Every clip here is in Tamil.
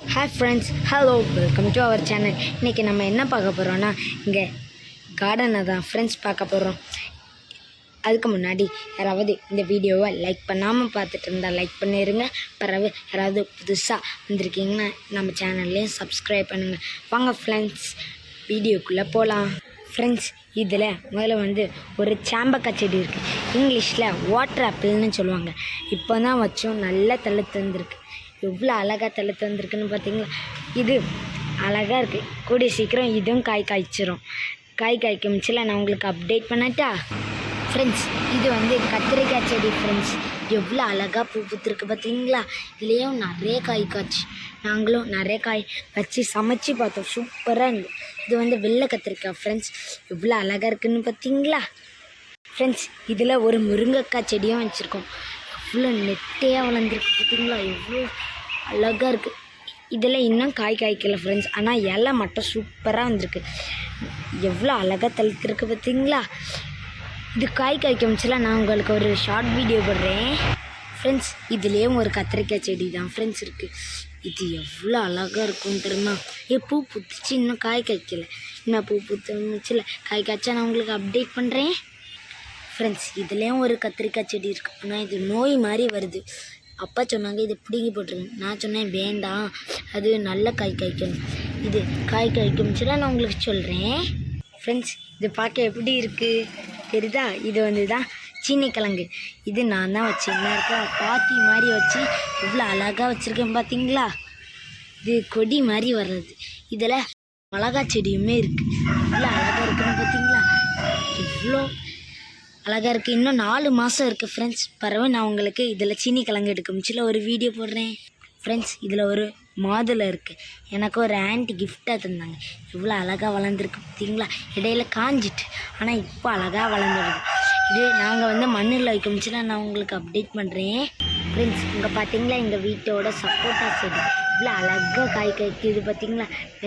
Hi friends, hello, welcome to our channel. இன்றைக்கி நம்ம என்ன பார்க்க போகிறோன்னா, இங்கே கார்டனை தான் ஃப்ரெண்ட்ஸ் பார்க்க போகிறோம். அதுக்கு முன்னாடி யாராவது இந்த வீடியோவை லைக் பண்ணாமல் பார்த்துட்டு இருந்தால் லைக் பண்ணிடுங்க. பிறகு யாராவது புதுசாக வந்திருக்கீங்கன்னா நம்ம சேனல்லையும் சப்ஸ்கிரைப் பண்ணுங்கள். வாங்க ஃப்ரெண்ட்ஸ், வீடியோக்குள்ளே போகலாம். ஃப்ரெண்ட்ஸ், இதில் முதல்ல ஒரு சாம்பக்காய் செடி இருக்குது. இங்கிலீஷில் வாட்டர் ஆப்பிள்னு சொல்லுவாங்க. இப்போ தான் வச்சோம், நல்லா தழுத்து வந்திருக்கு. எவ்வளோ அழகாக தழுத்து வந்திருக்குன்னு பார்த்தீங்களா? இது அழகாக இருக்குது. கூடிய சீக்கிரம் இதுவும் காய் காய்ச்சிரும். காய் காய்க்குமிச்சில் நான் உங்களுக்கு அப்டேட் பண்ணட்டா? ஃப்ரெண்ட்ஸ், இது கத்திரிக்காய் செடி. ஃப்ரெண்ட்ஸ், எவ்வளோ அழகாக பூ பூத்துருக்கு பார்த்தீங்களா? இதுலேயும் நிறைய காய் காய்ச்சி நாங்களும் நிறைய காய் வச்சு சமைச்சு பார்த்தோம். சூப்பராக இருந்தது. இது வெள்ளை கத்திரிக்காய். ஃப்ரெண்ட்ஸ், எவ்வளோ அழகாக இருக்குதுன்னு பார்த்தீங்களா? ஃப்ரெண்ட்ஸ், இதில் ஒரு முருங்கைக்காய் செடியும் வச்சுருக்கோம். எவ்வளோ நெட்டையாக வளர்ந்துருக்கு பார்த்தீங்களா? எவ்வளோ அழகாக இருக்குது. இதில் இன்னும் காய் காய்க்கல ஃப்ரெண்ட்ஸ், ஆனால் இலை மட்டும் சூப்பராக வந்திருக்கு. எவ்வளோ அழகாக தழுத்துருக்கு பார்த்தீங்களா? இது காய் காய்க்கமிச்சில நான் உங்களுக்கு ஒரு ஷார்ட் வீடியோ போடுறேன். ஃப்ரெண்ட்ஸ், இதுலேயும் ஒரு கத்திரிக்காய் செடி தான் ஃப்ரெண்ட்ஸ் இருக்குது. இது எவ்வளோ அழகாக இருக்கும் தெரியுமா? பூ பூத்துச்சு, இன்னும் காய் காய்க்கலை. இன்னும் பூ பூத்துச்சில் காய் காய்ச்சா நான் உங்களுக்கு அப்டேட் பண்ணுறேன். ஃப்ரெண்ட்ஸ், இதுலேயும் ஒரு கத்திரிக்காய் செடி இருக்குது. ஆனால் இது நோய் மாதிரி வருது. அப்பா சொன்னாங்க இதை பிடுங்கி போட்டுருங்க. நான் சொன்னேன் வேண்டாம், அது நல்ல காய் காய்க்கணும். இது காய் காய்க்கும்ச்சுன்னா நான் உங்களுக்கு சொல்கிறேன். ஃப்ரெண்ட்ஸ், இது பார்க்க எப்படி இருக்குது தெரியுதா? இது தான் சீனிக்கிழங்கு. இது நான் தான் வச்சேன். என்ன இருக்கா பாத்தி மாதிரி வச்சு இவ்வளோ அழகாக வச்சுருக்கேன் பார்த்தீங்களா? இது கொடி மாதிரி வர்றது. இதில் மிளகா செடியுமே இருக்குது. இவ்வளோ அழகாக இருக்குன்னு பார்த்தீங்களா? இவ்வளோ அழகாக இருக்குது. இன்னும் 4 மாதம் இருக்குது ஃப்ரெண்ட்ஸ். பரவாயில்ல, நான் உங்களுக்கு இதில் சீனி கிழங்கு எடுக்கும்ச்சில் ஒரு வீடியோ போடுறேன். ஃப்ரெண்ட்ஸ், இதில் ஒரு மாதுளை இருக்குது. எனக்கு ஒரு ஆன்ட்டி கிஃப்டாக தந்தாங்க. இவ்வளோ அழகாக வளர்ந்துருக்கு பார்த்தீங்களா? இடையில காஞ்சிட்டு, ஆனால் இப்போ அழகாக வளர்ந்துடுது. இது நாங்கள் மண்ணில் வைக்கும்ச்சில் நான் உங்களுக்கு அப்டேட் பண்ணுறேன். ஃப்ரெண்ட்ஸ், இங்கே பார்த்தீங்களா எங்கள் வீட்டோட சப்போட்டா செடி இவ்வளோ அழகாக காய் காய்க்குது பார்த்தீங்களா?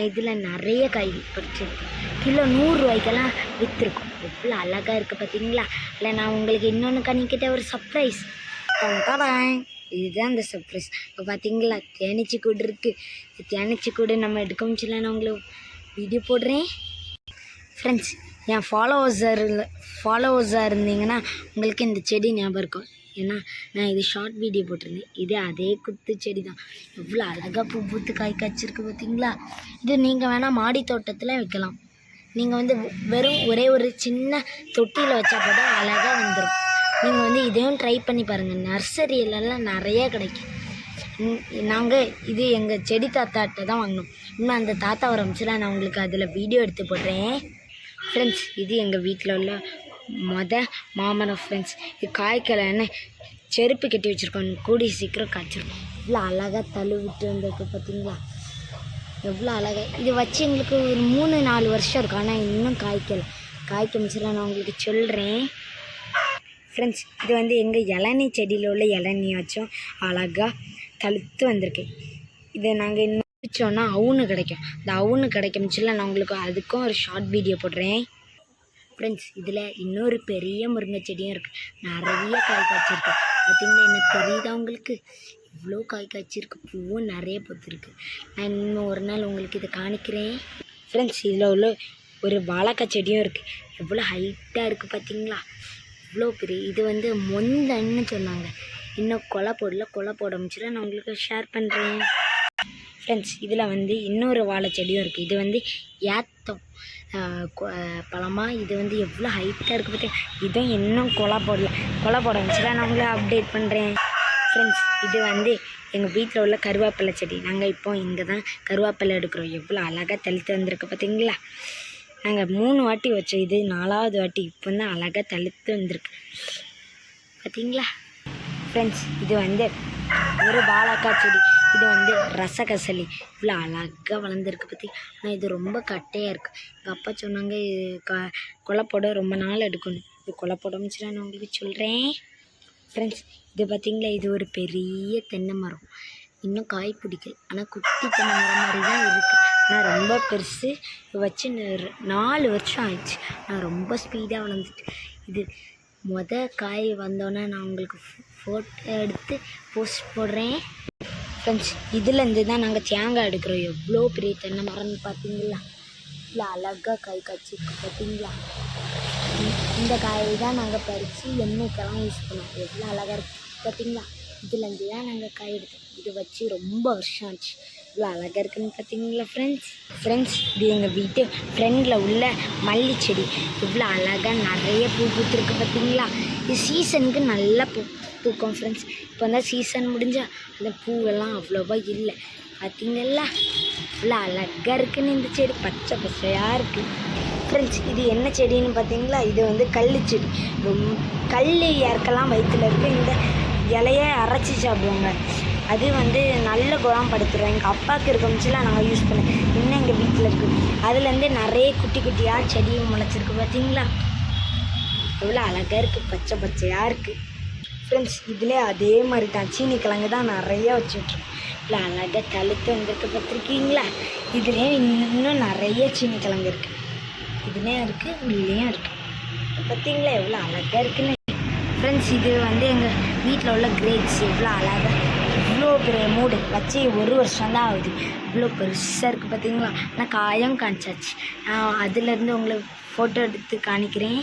இதில் நிறைய காய் பறிச்சிருக்கேன். கிலோ 100 ரூபாய்க்கெல்லாம் விற்றுருக்கோம். எவ்வளோ அழகாக இருக்குது பார்த்தீங்களா? இல்லை, நான் உங்களுக்கு இன்னொன்று கணிக்கிட்ட ஒரு சர்ப்ரைஸ். இதுதான் அந்த சர்ப்ரைஸ். இப்போ பார்த்தீங்களா தேனீச்சி கூடு இருக்குது. தேனீச்சி கூடு நம்ம எடுக்கமுச்சில நான் உங்களுக்கு வீடியோ போடுறேன். ஃப்ரெண்ட்ஸ், என் ஃபாலோவர்ஸாக இருந்தீங்கன்னா உங்களுக்கு இந்த செடி ஞாபகம் இருக்கும். ஏன்னா நான் இது ஷார்ட் வீடியோ போட்டிருந்தேன். இது அதே குத்து செடி தான். எவ்வளோ அழகாக பூ பூத்து காய் காய்ச்சிருக்கு பார்த்தீங்களா? இது நீங்கள் வேணால் மாடி தோட்டத்தில் வைக்கலாம். நீங்கள் வெறும் ஒரே ஒரு சின்ன தொட்டியில் வச்சா கூட அழகாக வந்துடும். நீங்கள் இதையும் ட்ரை பண்ணி பாருங்கள். நர்சரியிலலாம் நிறைய கிடைக்கும். நாங்கள் இது எங்கள் செடி தாத்தாட்ட தான் வாங்கினோம். இன்னும் அந்த தாத்தா வரமிச்சில நான் உங்களுக்கு அதில் வீடியோ எடுத்து போடுறேன். ஃப்ரெண்ட்ஸ், இது எங்கள் வீட்டில் உள்ள மாமரம். ஃப்ரெண்ட்ஸ், இது காய்க்கலைன்னு செருப்பு கட்டி வச்சுருக்கோம். கூடிய சீக்கிரம் காய்ச்சிருக்கோம். இவ்வளோ அழகாக தழுவிட்டு வந்திருக்கு பார்த்தீங்களா? எவ்வளோ அழகாக. இது வச்சு எங்களுக்கு ஒரு 3-4 வருஷம் இருக்கும். ஆனால் இன்னும் காய்க்கலை. காய்க்கமிச்சில நான் உங்களுக்கு சொல்கிறேன். ஃப்ரெண்ட்ஸ், இது எங்கள் இளநீ செடியில் உள்ள இளநீ வச்சோம். அழகாக தழுத்து வந்திருக்கு. இதை நாங்கள் இன்னும் வச்சோன்னா அவுன்னு கிடைக்கும். இந்த அவுன்னு கிடைக்கும்ச்சில நான் உங்களுக்கு அதுக்கும் ஒரு ஷார்ட் வீடியோ போடுறேன். ஃப்ரெண்ட்ஸ், இதில் இன்னொரு பெரிய முருங்கை செடியும் இருக்குது. நிறைய காய் காய்ச்சிருக்கு பார்த்தீங்களா? என்ன தெரியுதா உங்களுக்கு? இவ்வளோ காய் காய்ச்சிருக்கு. பூவும் நிறைய பூத்துருக்கு. நான் இன்னும் ஒரு நாள் உங்களுக்கு இதை காணிக்கிறேன். ஃப்ரெண்ட்ஸ், இதில் உள்ள ஒரு வாழைக்காய் செடியும் இருக்குது. எவ்வளோ ஹைட்டாக இருக்குது பார்த்தீங்களா? இவ்வளோ பெரிய. இது மொந்தன்னு சொன்னாங்க. இன்னும் கொலை போட முடிச்சுல நான் உங்களுக்கு ஷேர் பண்ணுறேன். ஃப்ரெண்ட்ஸ், இதில் இன்னொரு வாழை செடியும் இருக்குது. இது ஏத்தம் பழமாக. இது எவ்வளோ ஹைட்டாக இருக்குது பார்த்தீங்க. இதுவும் இன்னும் கொலை போட முடிச்சுல நான் உங்களை அப்டேட் பண்ணுறேன். ஃப்ரெண்ட்ஸ், இது எங்கள் வீட்டில் உள்ள கருவேப்பிலை செடி. நாங்கள் இப்போ இங்கே தான் கருவேப்பிலை எடுக்கிறோம். எவ்வளோ அழகாக தழுத்து வந்திருக்கு பார்த்தீங்களா? நாங்கள் 3 வாட்டி வச்சோம். இது 4வது வாட்டி. இப்போ தான் அழகாக தழுத்து வந்திருக்கு பார்த்தீங்களா? ஃப்ரெண்ட்ஸ், இது ஒரு வாழைக்காய் செடி. இது ரசகசலி. இவ்வளோ அழகாக வளர்ந்துருக்கு பற்றி. ஆனால் இது ரொம்ப கட்டையாக இருக்குது. எங்கள் அப்பா சொன்னாங்க கொலை போட ரொம்ப நாள் எடுக்கணும். இது கொலை போட முடிச்சுன்னா நான் உங்களுக்கு சொல்கிறேன். ஃப்ரெண்ட்ஸ், இது பார்த்திங்களா? இது ஒரு பெரிய தென்னை மரம். இன்னும் காய் பிடிக்கல. ஆனால் குட்டி தென்னை மரம் மாதிரி தான் இருக்குது. ஆனால் ரொம்ப பெருசு. வச்சு 4 வருஷம் ஆயிடுச்சு. நான் ரொம்ப ஸ்பீடாக வளர்ந்துட்டு. இது காய் வந்தோன்னே நான் உங்களுக்கு ஃபோட்டோ எடுத்து போஸ்ட் போடுறேன். ஃப்ரெண்ட்ஸ் இதுலேருந்து தான் நாங்கள் தேங்காய் எடுக்கிறோம். எவ்வளோ பெரிய தென்னை மரம்னு பார்த்தீங்களா? இல்லை அழகாக காய் காய்ச்சிருக்கு பார்த்தீங்களா? இந்த காயை தான் நாங்கள் பறித்து எண்ணெய்க்கெல்லாம் யூஸ் பண்ணுவோம். எவ்வளோ அழகாக இருக்குது பார்த்தீங்களா? இதுலேருந்து தான் நாங்கள் காய் எடுத்தோம். இது வச்சு ரொம்ப வருஷம் ஆச்சு. இவ்வளோ அழகாக இருக்குன்னு பார்த்தீங்களா ஃப்ரெண்ட்ஸ் இது எங்கள் வீட்டு ஃப்ரெண்டில் உள்ள மல்லி செடி. இவ்வளோ அழகாக நிறைய பூ பூத்துருக்கு பார்த்தீங்களா? இது சீசனுக்கு நல்லா பூக்கும் ஃப்ரெண்ட்ஸ். இப்போ தான் சீசன் முடிஞ்சால் அந்த பூவெல்லாம் அவ்வளோவா இல்லை பார்த்தீங்களா? இவ்வளோ அழகாக இருக்குன்னு இந்த செடி பச்சை பச்சையாக இருக்குது ஃப்ரெண்ட்ஸ். இது என்ன செடின்னு பார்த்தீங்களா? இது வந்து கல் செடி. கல் யாருக்கெல்லாம் வயிற்றுல இருக்குது இந்த இலையை அரைச்சி சாப்பிடுவாங்க. அது வந்து நல்ல குணம் படுத்துகிறோம். எங்கள் அப்பாவுக்கு இருக்கமிச்சுலாம் நாங்கள் யூஸ் பண்ணோம். இன்னும் எங்கள் வீட்டில் இருக்குது. அதுலேருந்து நிறைய குட்டி குட்டியாக செடியும் முளைச்சிருக்கு பார்த்தீங்களா? எவ்வளோ அழகாக இருக்குது, பச்சை பச்சையாக இருக்குது ஃப்ரெண்ட்ஸ். இதில் அதே மாதிரி தான் சீனி கிழங்கு தான் நிறைய வச்சுட்ருக்கோம். இவ்வளோ அழகாக தழுத்து வந்திருக்கு பார்த்துருக்கீங்களா? இதுலேயும் இன்னும் நிறைய சீனி கிழங்கு இருக்குது. இதுலேயும் இருக்குது, உள்ளேயும் இருக்குது பார்த்தீங்களா? எவ்வளோ அழகாக இருக்குன்னு ஃப்ரெண்ட்ஸ். இது வந்து எங்கள் வீட்டில் உள்ள கிரேப்ஸ். எவ்வளோ அழகாக இவ்வளோ பெரிய மூடு வச்சு 1 வருஷம்தான் ஆகுது. இவ்வளோ பெருசாக இருக்குது பார்த்தீங்களா? நான் காயம் காமிச்சாச்சு. நான் அதுலேருந்து உங்களுக்கு ஃபோட்டோ எடுத்து காணிக்கிறேன்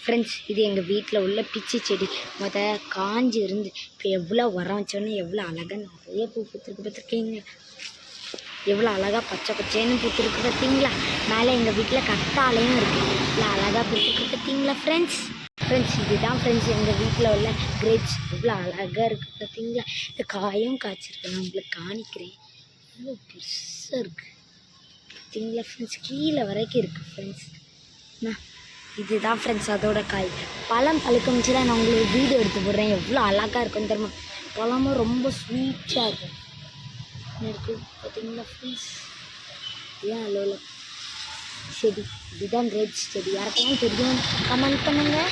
ஃப்ரெண்ட்ஸ். இது எங்கள் வீட்டில் உள்ள பிச்சி செடி. காஞ்சி இருந்து இப்போ எவ்வளோ உரம் வச்சோன்னே எவ்வளோ அழகாக நிறைய பூ பூத்துருக்கு பார்த்துருக்கீங்களா? எவ்வளோ அழகாக பச்சை பச்சைன்னு பூத்துருக்கு பார்த்தீங்களா? மேலே எங்கள் வீட்டில் கத்தாலையும் இருக்குது. இவ்வளோ அழகாக பூத்துருக்கு பார்த்தீங்களா ஃப்ரெண்ட்ஸ்? இதுதான் ஃப்ரெண்ட்ஸ் எங்கள் வீட்டில் உள்ள கிரேப்ஸ். எவ்வளோ அழகாக இருக்குது பார்த்தீங்களா? இந்த காயும் காய்ச்சிருக்கு. நான் உங்களுக்கு காணிக்கிறேன். எவ்வளோ பெருசாக இருக்குது பார்த்தீங்களா ஃப்ரெண்ட்ஸ்? கீழே வரைக்கும் இருக்குது ஃப்ரெண்ட்ஸ். இதுதான் ஃப்ரெண்ட்ஸ் அதோட காய். பழம் பழுக்கமிச்சுல நான் உங்களுக்கு வீடியோ எடுத்து போடுறேன். எவ்வளோ அழகாக இருக்குன்னு தெரியுமா? பழமும் ரொம்ப ஸ்வீட்டாக இருக்கும் இருக்குது பார்த்தீங்களா ஃப்ரெண்ட்ஸ்? இதுதான் அலோல செடி. இதுதான் கிரேப்ஸ் செடி. யாருக்கெல்லாம் தெரியும் கமெண்ட் பண்ணுங்கள்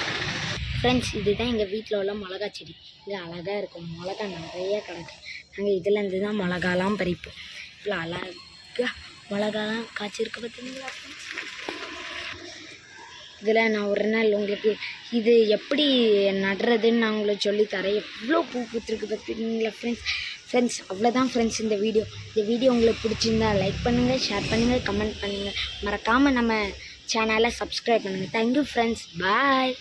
ஃப்ரெண்ட்ஸ். இதுதான் எங்கள் வீட்டில் உள்ள மிளகா செடி. இது அழகாக இருக்கும். மிளகா நிறைய கிடக்கு. நாங்கள் இதுலேருந்து தான் மிளகாலாம் பறிப்போம். இவ்வளோ அழகாக மிளகாலாம் காய்ச்சிருக்கு பார்த்தீங்களா ஃப்ரெண்ட்ஸ்? இதில் நான் ஒரு நாள் உங்களுக்கு இது எப்படி நடுறதுன்னு நான் உங்களுக்கு சொல்லித்தரேன். எவ்வளோ பூ பூத்துருக்கு பார்த்தீங்களா ஃப்ரெண்ட்ஸ் அவ்வளோதான் ஃப்ரெண்ட்ஸ் இந்த வீடியோ உங்களுக்கு பிடிச்சிருந்தா லைக் பண்ணுங்கள், ஷேர் பண்ணுங்கள், கமெண்ட் பண்ணுங்கள். மறக்காமல் நம்ம சேனலை சப்ஸ்கிரைப் பண்ணுங்கள். Thank you friends. பாய்.